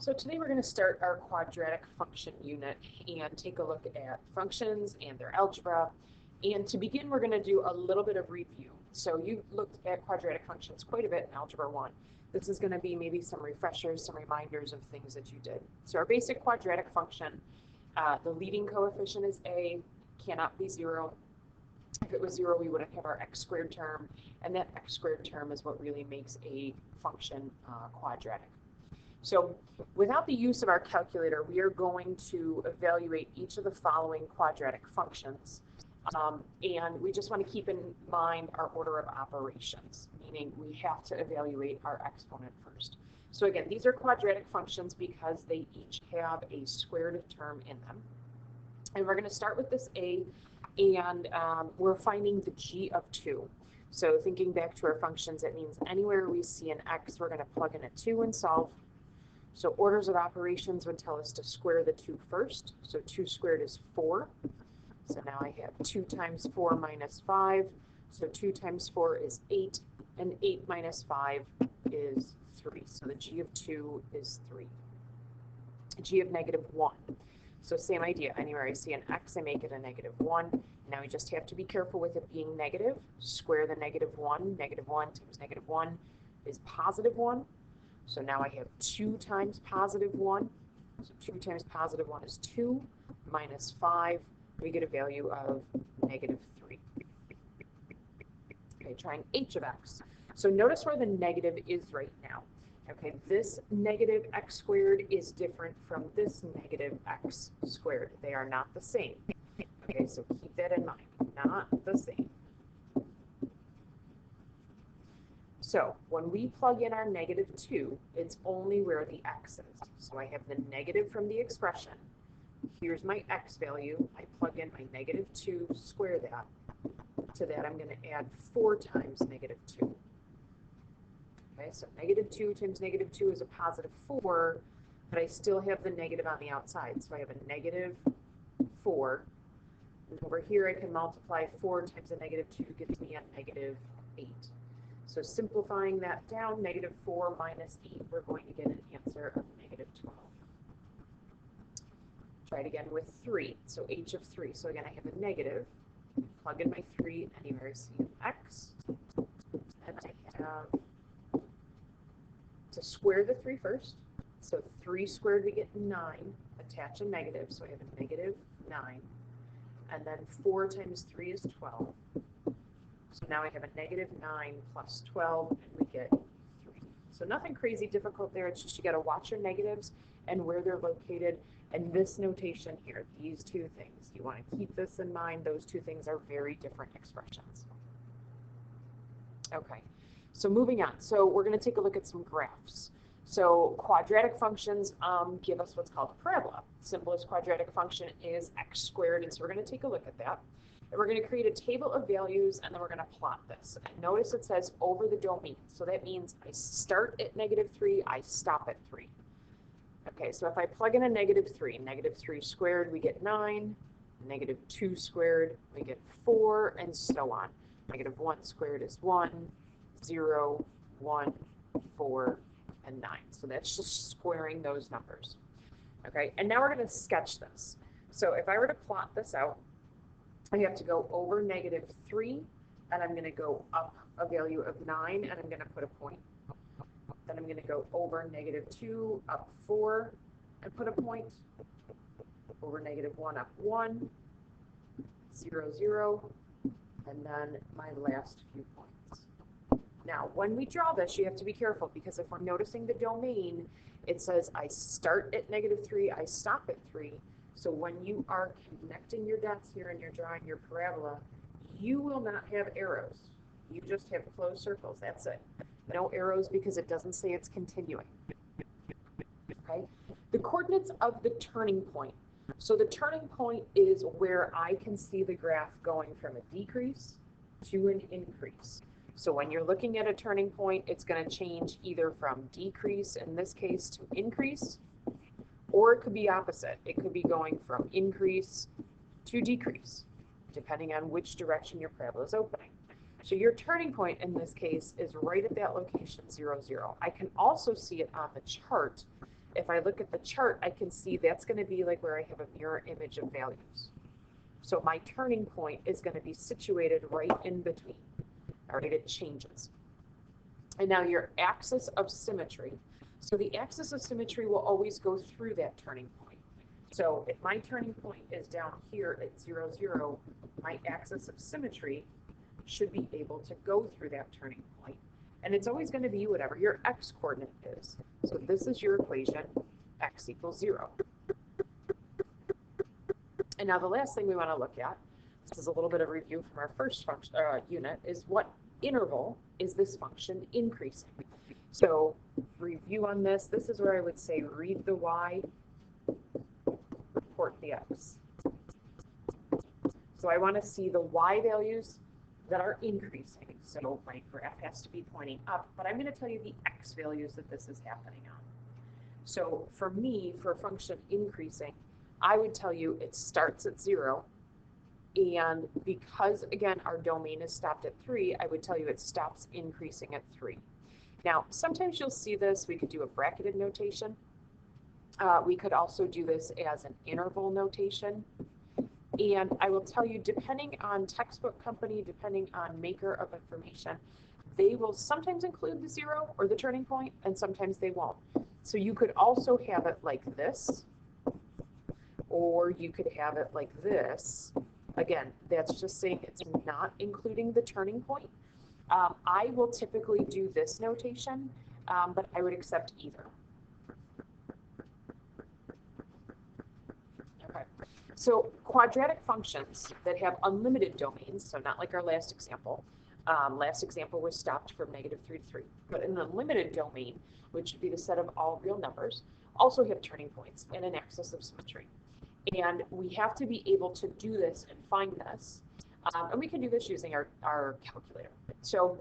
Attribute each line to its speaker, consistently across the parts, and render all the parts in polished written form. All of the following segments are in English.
Speaker 1: So today we're going to start our quadratic function unit and take a look at functions and their algebra. And to begin, we're going to do a little bit of review. So you looked at quadratic functions quite a bit in Algebra 1. This is going to be maybe some refreshers, some reminders of things that you did. So our basic quadratic function, the leading coefficient is a, cannot be 0. If it was 0, we wouldn't have our x squared term, and that x squared term is what really makes a function quadratic. So without the use of our calculator, we are going to evaluate each of the following quadratic functions. And we just want to keep in mind our order of operations, meaning we have to evaluate our exponent first. So again, these are quadratic functions because they each have a squared term in them. And we're going to start with this a, and we're finding the g of 2. So thinking back to our functions, that means anywhere we see an x, we're going to plug in a 2 and solve. So orders of operations would tell us to square the 2 first. So 2 squared is 4. So now I have 2 times 4 minus 5. So 2 times 4 is 8. And 8 minus 5 is 3. So the g of 2 is 3. G of negative 1. So same idea. Anywhere I see an x, I make it a negative 1. Now we just have to be careful with it being negative. Square the negative 1. Negative 1 times negative 1 is positive 1. So now I have 2 times positive 1. So 2 times positive 1 is 2 minus 5. We get a value of negative 3. Okay, trying h of x. So notice where the negative is right now. Okay, this negative x squared is different from this negative x squared. They are not the same. Okay, so keep that in mind. Not the same. So when we plug in our negative 2, it's only where the x is. So I have the negative from the expression. Here's my x value. I plug in my negative 2, square that. To that, I'm going to add 4 times negative 2. Okay, so negative 2 times negative 2 is a positive 4, but I still have the negative on the outside. So I have a negative 4. And over here, I can multiply 4 times a negative 2 gives me a negative 8. So simplifying that down, negative 4 minus 8, we're going to get an answer of negative 12. Try it again with 3. So h of 3. So again, I have a negative. Plug in my 3 anywhere I see an x. And I have to square the 3 first. So 3 squared, we get 9. Attach a negative. So I have a negative 9. And then 4 times 3 is 12. So now I have a negative 9 plus 12, and we get 3. So nothing crazy difficult there. It's just you got to watch your negatives and where they're located. And this notation here, these two things, you want to keep this in mind. Those two things are very different expressions. Okay, so moving on. So we're going to take a look at some graphs. So quadratic functions give us what's called a parabola. Simplest quadratic function is x squared, and so we're going to take a look at that. And we're going to create a table of values, and then we're going to plot this. And notice it says over the domain. So that means I start at negative 3, I stop at 3. Okay, so if I plug in a negative 3, negative 3 squared, we get 9. Negative 2 squared, we get 4, and so on. Negative 1 squared is 1, 0, 1, 4, and 9. So that's just squaring those numbers. Okay, and now we're going to sketch this. So if I were to plot this out, I have to go over negative 3, and I'm going to go up a value of 9, and I'm going to put a point. Then I'm going to go over negative 2, up 4, and put a point. Over negative 1, up 1, 0, 0, and then my last few points. Now, when we draw this, you have to be careful, because if we're noticing the domain, it says I start at negative 3, I stop at 3. So when you are connecting your dots here and you're drawing your parabola, you will not have arrows. You just have closed circles. That's it. No arrows because it doesn't say it's continuing. Okay? The coordinates of the turning point. So the turning point is where I can see the graph going from a decrease to an increase. So when you're looking at a turning point, it's going to change either from decrease, in this case, to increase, or it could be opposite. It could be going from increase to decrease, depending on which direction your parabola is opening. So your turning point in this case is right at that location, 0, 0. I can also see it on the chart If I look at the chart, I can see that's going to be like where I have a mirror image of values. So my turning point is going to be situated right in between. All right, it changes. And now your axis of symmetry. So the axis of symmetry will always go through that turning point. So if my turning point is down here at 0, 0, my axis of symmetry should be able to go through that turning point. And it's always going to be whatever your x coordinate is. So this is your equation, x equals 0. And now the last thing we want to look at, this is a little bit of review from our first function, unit, is what interval is this function increasing? So review on this. This is where I would say read the y, report the x. So I want to see the y values that are increasing. So my graph has to be pointing up, but I'm going to tell you the x values that this is happening on. So for me, for a function increasing, I would tell you it starts at 0. And because, again, our domain is stopped at 3, I would tell you it stops increasing at 3. Now, sometimes you'll see this. We could do a bracketed notation. We could also do this as an interval notation. And I will tell you, depending on textbook company, depending on maker of information, they will sometimes include the 0 or the turning point, and sometimes they won't. So you could also have it like this, or you could have it like this. Again, that's just saying it's not including the turning point. I will typically do this notation, but I would accept either. Okay. So quadratic functions that have unlimited domains, so not like our last example. Last example was stopped from -3 to 3. But an unlimited domain, which would be the set of all real numbers, also have turning points and an axis of symmetry. And we have to be able to do this and find this. And we can do this using our calculator. So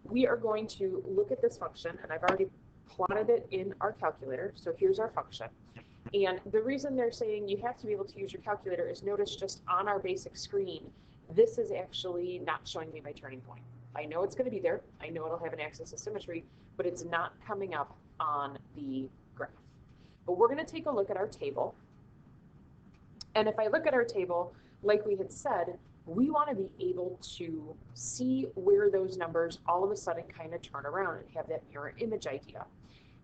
Speaker 1: we are going to look at this function, and I've already plotted it in our calculator. So here's our function. And the reason they're saying you have to be able to use your calculator is, notice just on our basic screen, this is actually not showing me my turning point. I know it's going to be there. I know it'll have an axis of symmetry, but it's not coming up on the graph. But we're going to take a look at our table. And if I look at our table, like we had said, we want to be able to see where those numbers all of a sudden kind of turn around and have that mirror image idea.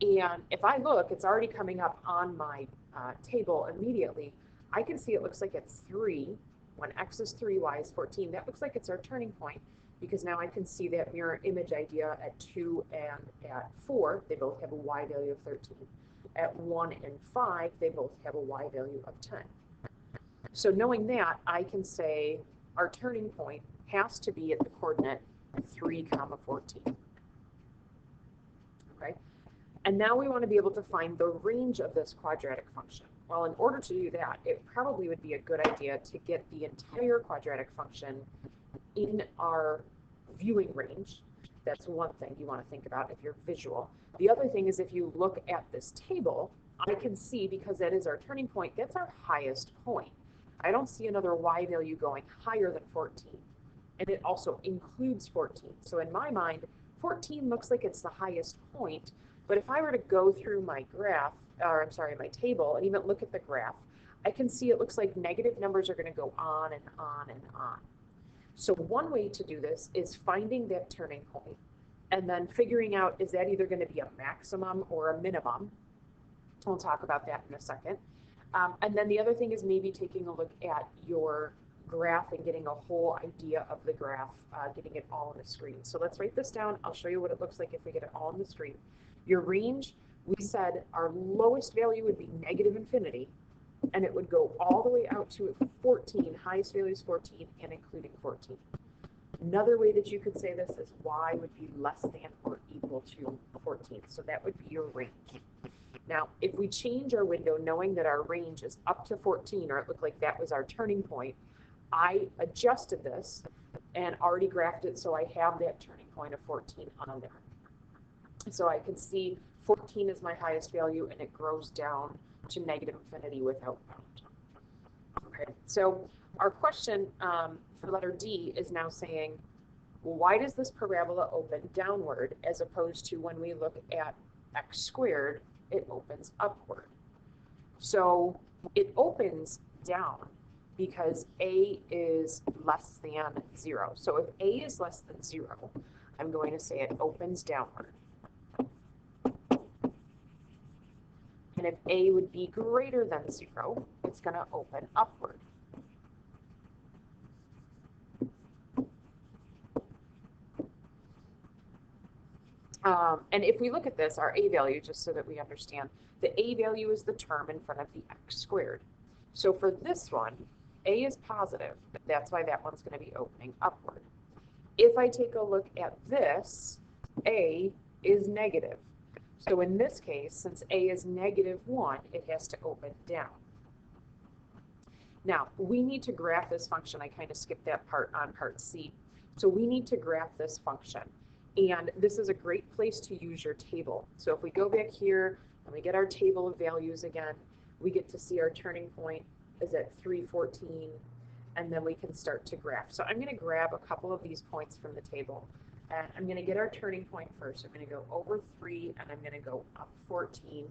Speaker 1: And if I look, it's already coming up on my table immediately. I can see it looks like it's 3. When x is 3, y is 14. That looks like it's our turning point, because now I can see that mirror image idea at 2 and at 4. They both have a y value of 13. At 1 and 5, they both have a y value of 10. So knowing that, I can say our turning point has to be at the coordinate 3, 14. Okay? And now we want to be able to find the range of this quadratic function. Well, in order to do that, it probably would be a good idea to get the entire quadratic function in our viewing range. That's one thing you want to think about if you're visual. The other thing is, if you look at this table, I can see, because that is our turning point, that's our highest point. I don't see another y value going higher than 14. And it also includes 14. So in my mind, 14 looks like it's the highest point. But if I were to go through my graph, or I'm sorry, my table, and even look at the graph, I can see it looks like negative numbers are going to go on and on and on. So one way to do this is finding that turning point and then figuring out, is that either going to be a maximum or a minimum? We'll talk about that in a second. And then the other thing is maybe taking a look at your graph and getting a whole idea of the graph, getting it all on the screen. So let's write this down. I'll show you what it looks like if we get it all on the screen. Your range, we said our lowest value would be -infinity, and it would go all the way out to 14. Highest value is 14, and including 14. Another way that you could say this is y would be less than or equal to 14. So that would be your range. Now, if we change our window knowing that our range is up to 14, or it looked like that was our turning point, I adjusted this and already graphed it so I have that turning point of 14 on there. So I can see 14 is my highest value, and it grows down to -infinity without bound. Okay, so our question for letter D is now saying, well, why does this parabola open downward as opposed to when we look at x squared, it opens upward. So it opens down because A is less than 0. So if A is less than 0, I'm going to say it opens downward. And if A would be greater than 0, it's going to open upward. And if we look at this, our A value, just so that we understand, the A value is the term in front of the x squared. So for this one, A is positive. That's why that one's going to be opening upward. If I take a look at this, A is negative. So in this case, since A is -1, it has to open down. Now, we need to graph this function. I kind of skipped that part on part C. So we need to graph this function. And this is a great place to use your table. So if we go back here and we get our table of values again, we get to see our turning point is at 314, and then we can start to graph. So I'm going to grab a couple of these points from the table. And I'm going to get our turning point first. I'm going to go over 3, and I'm going to go up 14.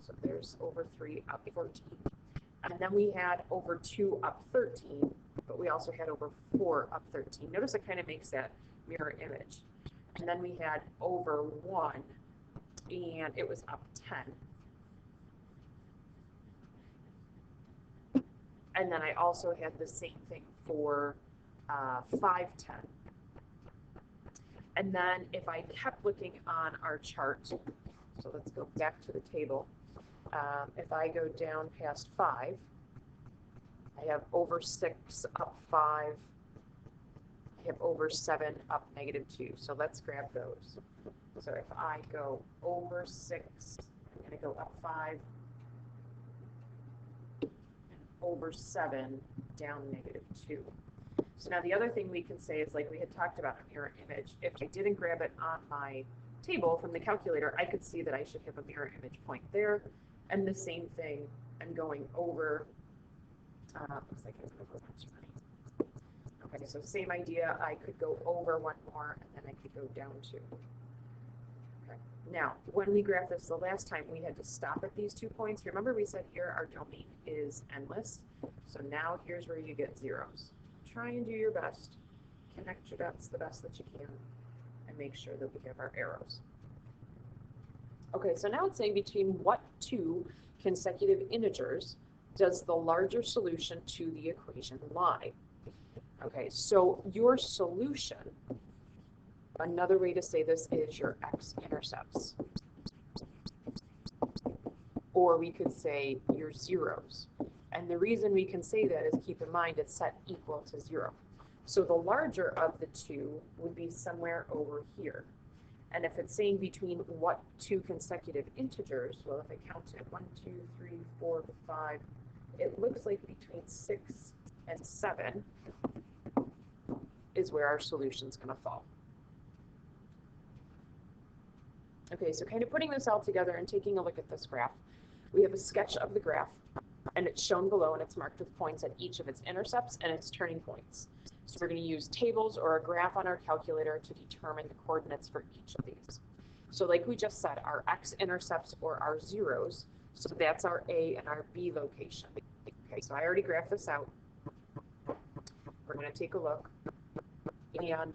Speaker 1: So there's over 3, up 14. And then we had over 2, up 13, but we also had over 4, up 13. Notice it kind of makes that mirror image. And then we had over 1, and it was up 10. And then I also had the same thing for 5, 10. And then if I kept looking on our chart, so let's go back to the table. If I go down past 5, I have over 6, up 5. I have over 7, up -2. So let's grab those. So if I go over 6, I'm going to go up 5, and over 7, down -2. So now the other thing we can say is, like we had talked about a mirror image, if I didn't grab it on my table from the calculator, I could see that I should have a mirror image point there. And the same thing, I'm going over, looks like it's over. Okay, so same idea, I could go over 1 more, and then I could go down 2. Okay. Now, when we graphed this the last time, we had to stop at these 2 points. Remember we said here our domain is endless. So now here's where you get zeros. Try and do your best. Connect your dots the best that you can, and make sure that we have our arrows. Okay, so now it's saying between what 2 consecutive integers does the larger solution to the equation lie? Okay, so your solution, another way to say this is your x-intercepts. Or we could say your zeros. And the reason we can say that is, keep in mind it's set equal to 0. So the larger of the 2 would be somewhere over here. And if it's saying between what 2 consecutive integers, well, if I count it, 1, 2, 3, 4, 5, it looks like between 6 and 7 is where our solution's going to fall. Okay, so kind of putting this all together and taking a look at this graph, we have a sketch of the graph, and it's shown below, and it's marked with points at each of its intercepts and its turning points. So we're going to use tables or a graph on our calculator to determine the coordinates for each of these. So like we just said, our x-intercepts or our zeros, so that's our A and our B location. Okay, so I already graphed this out. We're going to take a look. And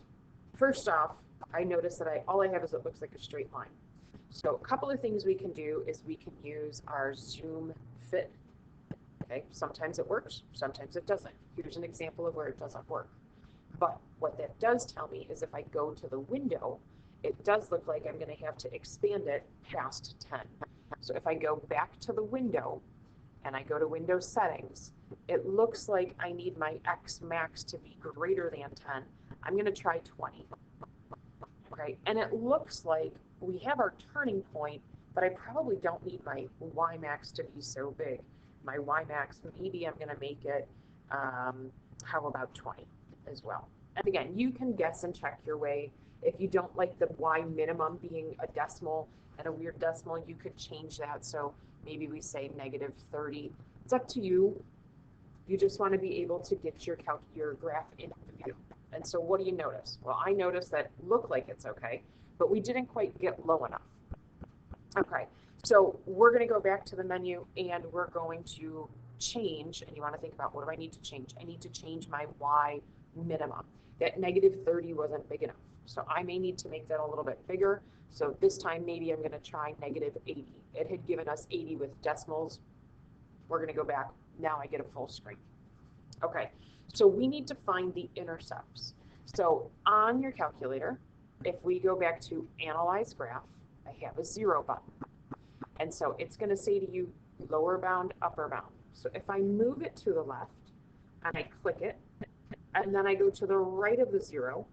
Speaker 1: first off, I notice that all I have is it looks like a straight line. So a couple of things we can do is we can use our zoom fit. Okay, sometimes it works, sometimes it doesn't. Here's an example of where it doesn't work. But what that does tell me is if I go to the window, it does look like I'm going to have to expand it past 10. So if I go back to the window and I go to window settings, it looks like I need my x max to be greater than 10. I'm going to try 20. Okay, and it looks like we have our turning point, but I probably don't need my y max to be so big. My y max, maybe I'm going to make it, how about 20 as well? And again, you can guess and check your way. If you don't like the y minimum being a decimal and a weird decimal, you could change that. So maybe we say -30. It's up to you. You just want to be able to get your graph into view. And so what do you notice? Well, I noticed that looked like it's okay, but we didn't quite get low enough. Okay, So we're going to go back to the menu and we're going to change, and you want to think about, what do I need to change? I need to change my y minimum. That negative 30 wasn't big enough. So I may need to make that a little bit bigger. So this time maybe I'm going to try negative 80. It had given us 80 with decimals. We're going to go back. Now I get a full screen. Okay, so we need to find the intercepts. So on your calculator, if we go back to Analyze Graph, I have a 0 button. And so it's going to say to you, lower bound, upper bound. So if I move it to the left and I click it, and then I go to the right of the 0,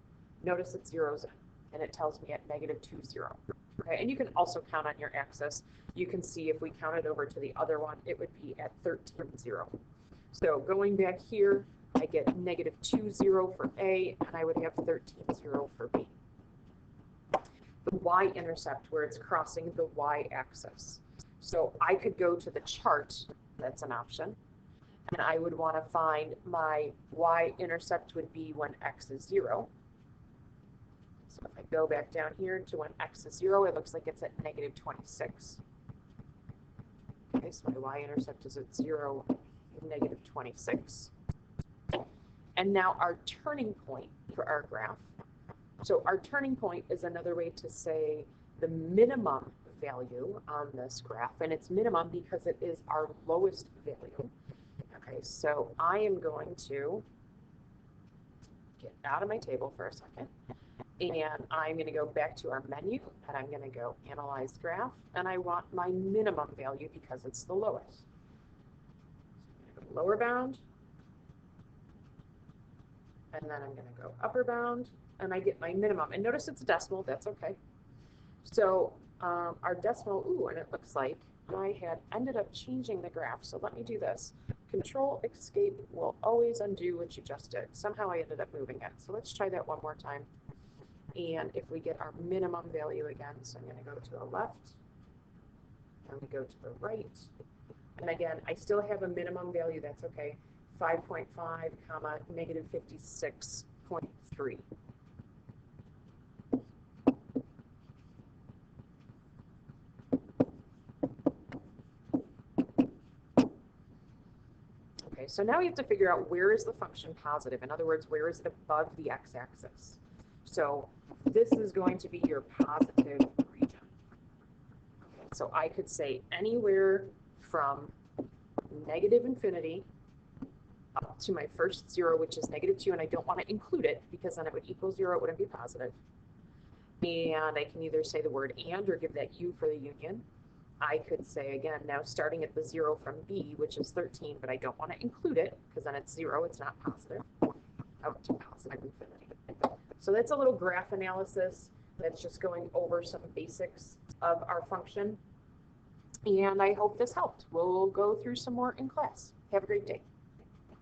Speaker 1: notice it zeroes in, and it tells me at negative 2, 0. Okay, and you can also count on your axis. You can see if we counted over to the other one, it would be at 13, 0. So going back here, I get negative 2, 0 for A, and I would have 13, 0 for B. The y-intercept, where it's crossing the y-axis. So I could go to the chart, that's an option, and I would want to find my y-intercept would be when x is 0. So if I go back down here to when x is 0, it looks like it's at negative 26. Okay, so my y-intercept is at 0, negative 26. And now our turning point for our graph. So our turning point is another way to say the minimum value on this graph, and it's minimum because it is our lowest value. Okay, so I am going to get out of my table for a second, and I'm going to go back to our menu, and I'm going to go Analyze Graph, and I want my minimum value because it's the lowest. Lower bound, and then I'm going to go upper bound, and I get my minimum. And notice it's a decimal, that's okay. So our decimal, and it looks like I had ended up changing the graph. So let me do this. Control Escape will always undo what you just did. Somehow I ended up moving it. So let's try that one more time. And if we get our minimum value again, so I'm going to go to the left, I'm going to go to the right. And again, I still have a minimum value, that's okay. 5.5, comma, negative 56.3. Okay, so now we have to figure out, where is the function positive? In other words, where is it above the x-axis? So this is going to be your positive region. Okay, so I could say anywhere from negative infinity up to my first 0, which is negative 2, and I don't want to include it because then it would equal 0, it wouldn't be positive. And I can either say the word and or give that U for the union. I could say, again, now starting at the 0 from B, which is 13, but I don't want to include it because then it's 0, it's not positive, out to positive infinity. So that's a little graph analysis that's just going over some basics of our function. And I hope this helped. We'll go through some more in class. Have a great day.